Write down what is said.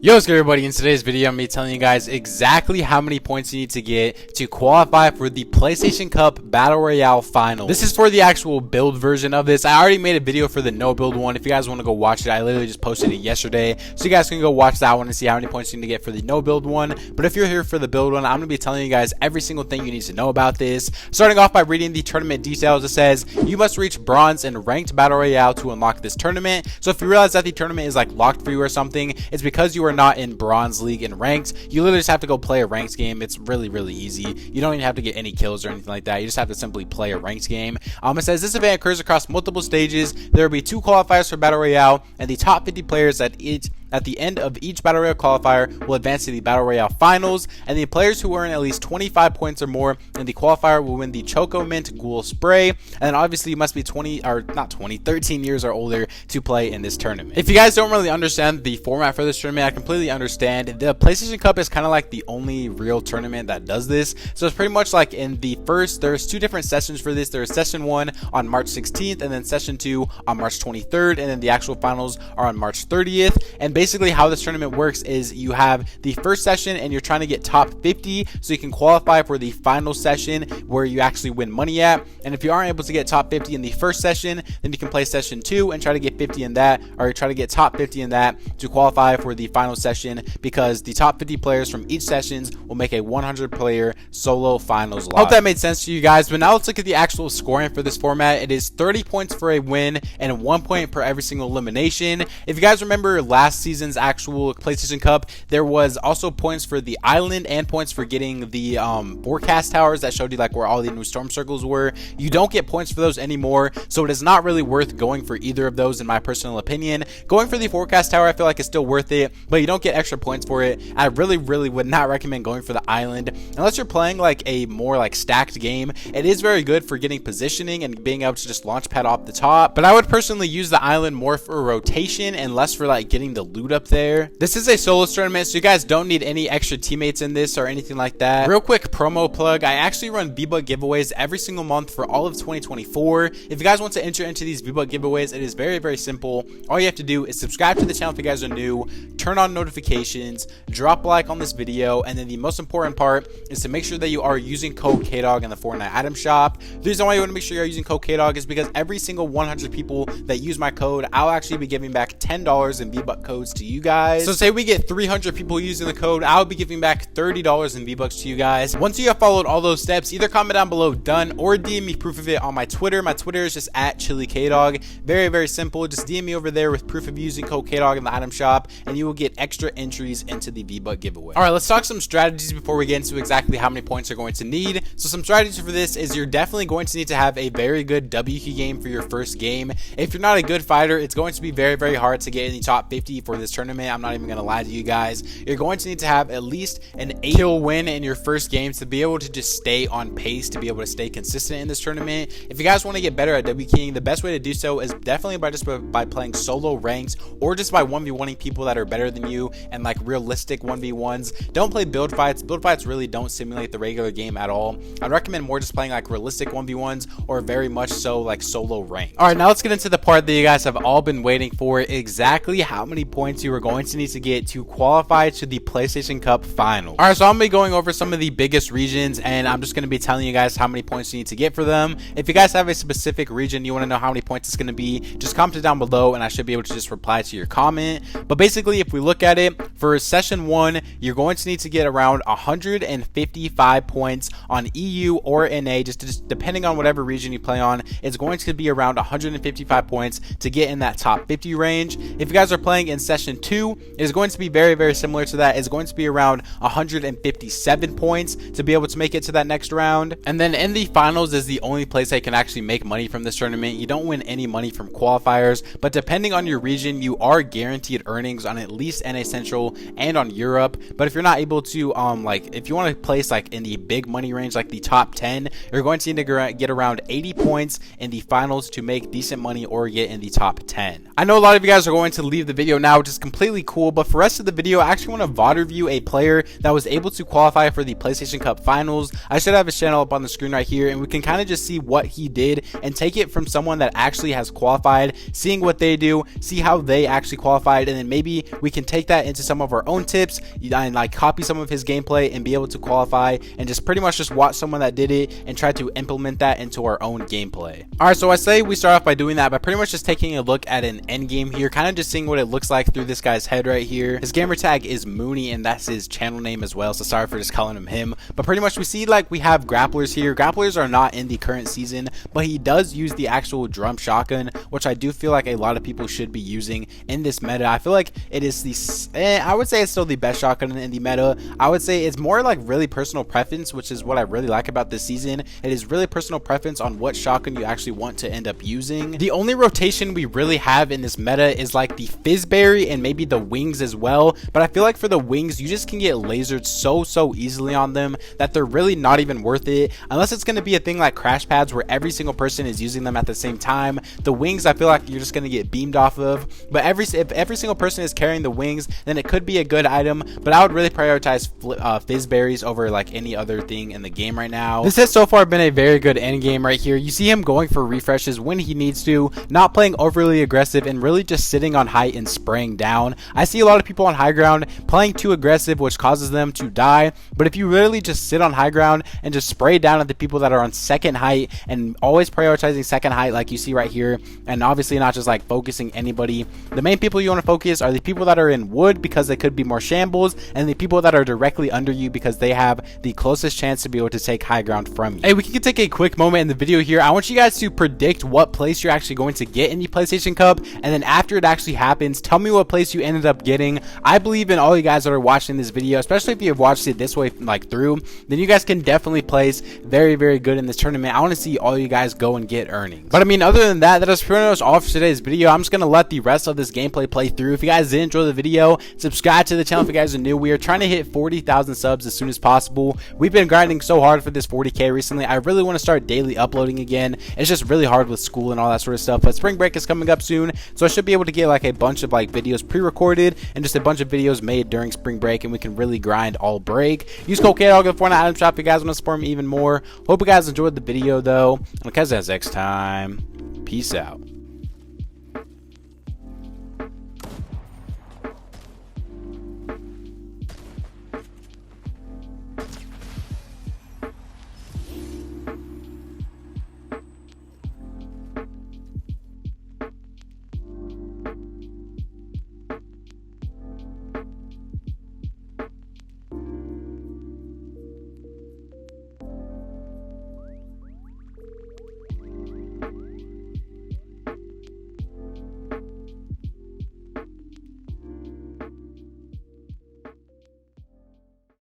Yo, what's good everybody? In today's video, I'm going to be telling you guys exactly how many points you need to get to qualify for the PlayStation Cup Battle Royale Final. This is for the actual build version of this. I already made a video for the no build one. If you guys want to go watch it, I literally just posted it yesterday. So you guys can go watch that one and see how many points you need to get for the no build one. But if you're here for the build one, I'm going to be telling you guys every single thing you need to know about this. Starting off by reading the tournament details, it says you must reach bronze in ranked Battle Royale to unlock this tournament. So if you realize that the tournament is like locked for you or something, it's because you are not in bronze league and ranked. You literally just have to go play a ranked game. It's really easy. You don't even have to get any kills or anything like that. You just have to simply play a ranked game. It says this event occurs across multiple stages. There will be 2 qualifiers for Battle Royale, and the top 50 players at the end of each Battle Royale qualifier will advance to the Battle Royale Finals, and the players who earn at least 25 points or more in the qualifier will win the Choco Mint Ghoul Spray. And then obviously you must be 13 years or older to play in this tournament. If you guys don't really understand the format for this tournament, I completely understand. The PlayStation Cup is kind of like the only real tournament that does this. So it's pretty much like in the first, there's 2 different sessions for this. There's session 1 on March 16th, and then session 2 on March 23rd, and then the actual finals are on March 30th. And basically how this tournament works is you have the first session and you're trying to get top 50 so you can qualify for the final session where you actually win money at. And if you aren't able to get top 50 in the first session, then you can play session 2 and try to get 50 in that, or try to get top 50 in that to qualify for the final session, because the top 50 players from each sessions will make a 100 player solo finals live. Hope that made sense to you guys. But now let's look at the actual scoring for this format. It is 30 points for a win and 1 point per every single elimination. If you guys remember last season's actual PlayStation Cup, there was also points for the island and points for getting the forecast towers that showed you like where all the new storm circles were. You don't get points for those anymore, so it is not really worth going for either of those in my personal opinion. Going for the forecast tower I feel like is still worth it, but you don't get extra points for it. I really would not recommend going for the island unless you're playing like a more like stacked game. It is very good for getting positioning and being able to just launch pad off the top, but I would personally use the island more for rotation and less for like getting the loot up there. This is a solo tournament, so you guys don't need any extra teammates in this or anything like that. Real quick promo plug, I actually run V-Buck giveaways every single month for all of 2024. If you guys want to enter into these V-Buck giveaways, it is very simple. All you have to do is subscribe to the channel if you guys are new, turn on notifications, drop a like on this video, and then the most important part is to make sure that you are using code KDOG in the Fortnite item shop. The reason why you want to make sure you're using code KDOG is because every single 100 people that use my code, I'll actually be giving back $10 in V-Buck codes to you guys. So say we get 300 people using the code, I'll be giving back $30 in V-Bucks to you guys. Once you have followed all those steps, either comment down below done or DM me proof of it on my Twitter. My Twitter is just at ChiliKDog. Very simple. Just DM me over there with proof of using code KDOG in the item shop, and you will get extra entries into the V-Buck giveaway. All right, let's talk some strategies before we get into exactly how many points you're going to need. So some strategies for this is you're definitely going to need to have a very good W key game for your first game. If you're not a good fighter, it's going to be very hard to get in the top 50 for this tournament. I'm not even going to lie to you guys. You're going to need to have at least an 8 kill win in your first game to be able to just stay on pace, to be able to stay consistent in this tournament. If you guys want to get better at W keying, the best way to do so is definitely by playing solo ranks, or just by 1v1ing people that are better than you and like realistic 1v1s. Don't play build fights. Build fights really don't simulate the regular game at all. I'd recommend more just playing like realistic 1v1s, or very much so like solo rank. All right, now let's get into the part that you guys have all been waiting for, exactly how many points you are going to need to get to qualify to the PlayStation Cup final. All right, so I'm gonna be going over some of the biggest regions, and I'm just gonna be telling you guys how many points you need to get for them. If you guys have a specific region you want to know how many points it's gonna be, just comment it down below and I should be able to just reply to your comment. But basically, if we look at it, for session 1, you're going to need to get around 155 points on EU or NA, just depending on whatever region you play on. It's going to be around 155 points to get in that top 50 range. If you guys are playing in session 2, it's going to be very similar to that. It's going to be around 157 points to be able to make it to that next round. And then in the finals is the only place I can actually make money from this tournament. You don't win any money from qualifiers, but depending on your region, you are guaranteed earnings on at least NA Central and on Europe. But if you're not able to like if you want to place like in the big money range, like the top 10, you're going to need to get around 80 points in the finals to make decent money or get in the top 10. I know a lot of you guys are going to leave the video now which is completely cool. But for the rest of the video, I actually want to VOD review a player that was able to qualify for the PlayStation Cup Finals. I should have his channel up on the screen right here, and we can kind of just see what he did and take it from someone that actually has qualified, seeing what they do, see how they actually qualified, and then maybe we can take that into some of our own tips and like copy some of his gameplay and be able to qualify, and just pretty much just watch someone that did it and try to implement that into our own gameplay. Alright, so I say we start off by doing that by pretty much just taking a look at an end game here, kind of just seeing what it looks like through this guy's head right here. His gamer tag is Mooney, and that's his channel name as well, so sorry for just calling him. But pretty much we see like we have grapplers here. Grapplers are not in the current season, but he does use the actual drum shotgun, which I do feel like a lot of people should be using in this meta. I feel like it is the I would say it's still the best shotgun in the meta. I would say it's more like really personal preference, which is what I really like about this season. It is really personal preference on what shotgun you actually want to end up using. The only rotation we really have in this meta is like the Fizzberry and maybe the wings as well, but I feel like for the wings you just can get lasered so easily on them that they're really not even worth it, unless it's going to be a thing like crash pads where every single person is using them at the same time. The wings I feel like you're just going to get beamed off of, but if every single person is carrying the wings, then it could be a good item, but I would really prioritize Fizzberries over like any other thing in the game right now. This has so far been a very good end game right here. You see him going for refreshes when he needs to, not playing overly aggressive, and really just sitting on height and spraying down. I see a lot of people on high ground playing too aggressive, which causes them to die, but if you really just sit on high ground and just spray down at the people that are on second height, and always prioritizing second height like you see right here, and obviously not just like focusing anybody, the main people you want to focus are the people that are in wood because they could be more shambles, and the people that are directly under you because they have the closest chance to be able to take high ground from you. Hey, we can take a quick moment in the video here. I want you guys to predict what place you're actually going to get in the PlayStation Cup, and then after it actually happens, tell me what place you ended up getting. I believe in all you guys that are watching this video, especially if you have watched it this way like through, then you guys can definitely place very good in this tournament. I want to see all you guys go and get earnings. But I mean, other than that, that is pretty much all for today's video. I'm just going to let the rest of this gameplay play through. If you guys did enjoy the video, subscribe to the channel if you guys are new. We are trying to hit 40,000 subs as soon as possible. We've been grinding so hard for this 40K recently. I really want to start daily uploading again. It's just really hard with school and all that sort of stuff, but spring break is coming up soon, so I should be able to get like a bunch of like videos pre-recorded and just a bunch of videos made during spring break, and we can really grind all break. Use code KDOG at the Fortnite item shop if you guys want to support me even more. Hope you guys enjoyed the video though, and I'll catch you guys next time. Peace out.